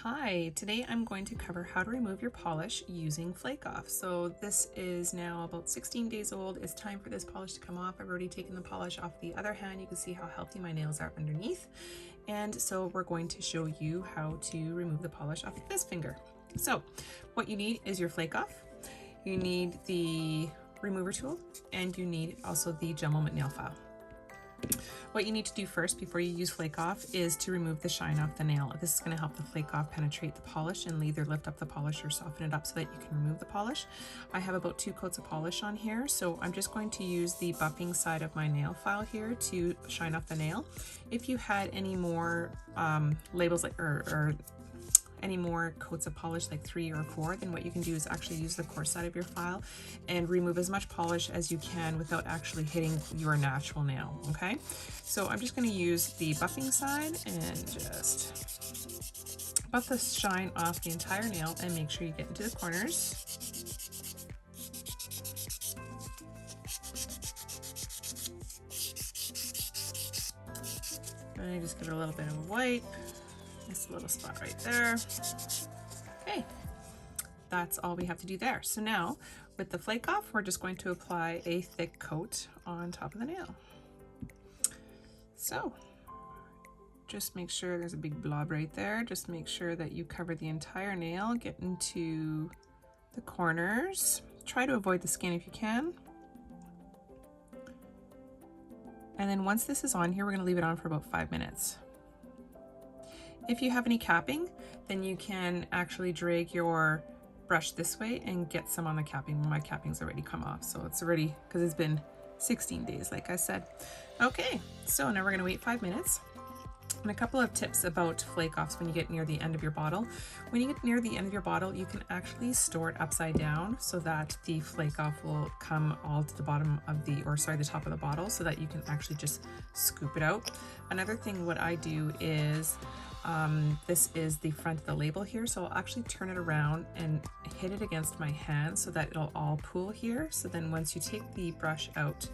Hi, today I'm going to cover how to remove your polish using Flake Off. So this is now about 16 days old. It's time for this polish to come off. I've already taken the polish off the other hand. You can see how healthy my nails are underneath. And so we're going to show you how to remove the polish off of this finger. So what you need is your Flake Off. You need the remover tool, and you need also the GelMoment nail file. What you need to do first before you use Flake Off is to remove the shine off the nail. This is going to help the Flake Off penetrate the polish and either lift up the polish or soften it up so that you can remove the polish. I have about 2 coats of polish on here, so I'm just going to use the buffing side of my nail file here to shine off the nail. If you had any more labels like or any more coats of polish, like 3 or 4, then what you can do is actually use the coarse side of your file and remove as much polish as you can without actually hitting your natural nail. Okay, so I'm just going to use the buffing side and just buff the shine off the entire nail and make sure you get into the corners. And I just give it a little bit of a wipe. This little spot right there. Okay, that's all we have to do there. So now with the Flake Off, we're just going to apply a thick coat on top of the nail. So just make sure there's a big blob right there. Just make sure that you cover the entire nail, get into the corners. Try to avoid the skin if you can. And then once this is on here, we're going to leave it on for about 5 minutes. If you have any capping, then you can actually drag your brush this way and get some on the capping. My capping's already come off, so it's already, because it's been 16 days, like I said. Okay, so now we're gonna wait 5 minutes. And a couple of tips about Flake Offs when you get near the end of your bottle. When you get near the end of your bottle, you can actually store it upside down so that the Flake Off will come all to the bottom of the, or sorry, the top of the bottle, so that you can actually just scoop it out. Another thing what I do is, this is the front of the label here, so I'll actually turn it around and hit it against my hand so that it'll all pool here. So then once you take the brush out,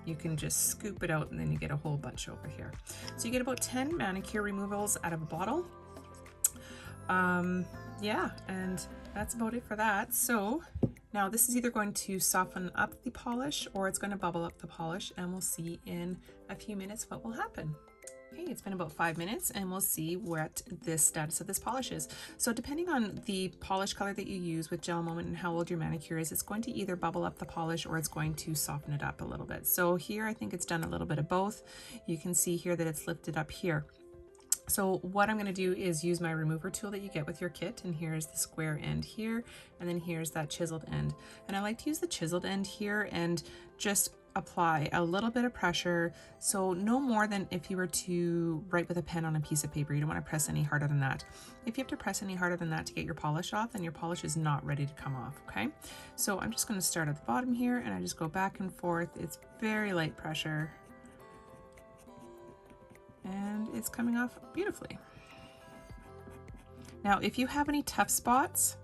you can just scoop it out and then you get a whole bunch over here. So you get about 10 manicure removals out of a bottle. Yeah, and that's about it for that. So now this is either going to soften up the polish or it's going to bubble up the polish, and we'll see in a few minutes what will happen. Okay, it's been about 5 minutes and we'll see what this status of this polish is. So depending on the polish color that you use with GelMoment and how old your manicure is, it's going to either bubble up the polish or it's going to soften it up a little bit. So here I think it's done a little bit of both. You can see here that it's lifted up here. So what I'm going to do is use my remover tool that you get with your kit, and here's the square end here, and then here's that chiseled end. And I like to use the chiseled end here and just apply a little bit of pressure, so no more than if you were to write with a pen on a piece of paper. You don't want to press any harder than that. If you have to press any harder than that to get your polish off, then your polish is not ready to come off. Okay, so I'm just going to start at the bottom here and I just go back and forth. It's very light pressure and it's coming off beautifully. Now if you have any tough spots,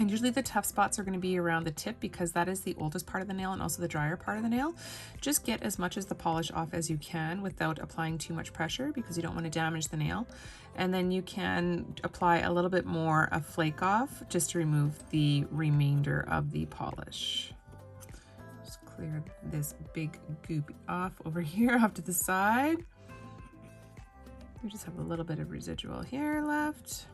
and usually the tough spots are going to be around the tip because that is the oldest part of the nail and also the drier part of the nail. Just get as much of the polish off as you can without applying too much pressure because you don't want to damage the nail. And then you can apply a little bit more of Flake Off just to remove the remainder of the polish. Just clear this big goop off over here off to the side. We just have a little bit of residual here left.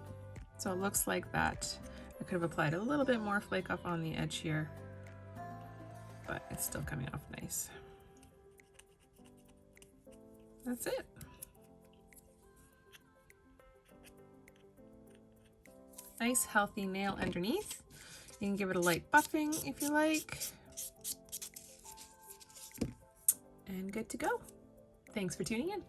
So it looks like that. I could have applied a little bit more Flake Off on the edge here, but it's still coming off nice. That's it. Nice healthy nail underneath. You can give it a light buffing if you like. And good to go. Thanks for tuning in.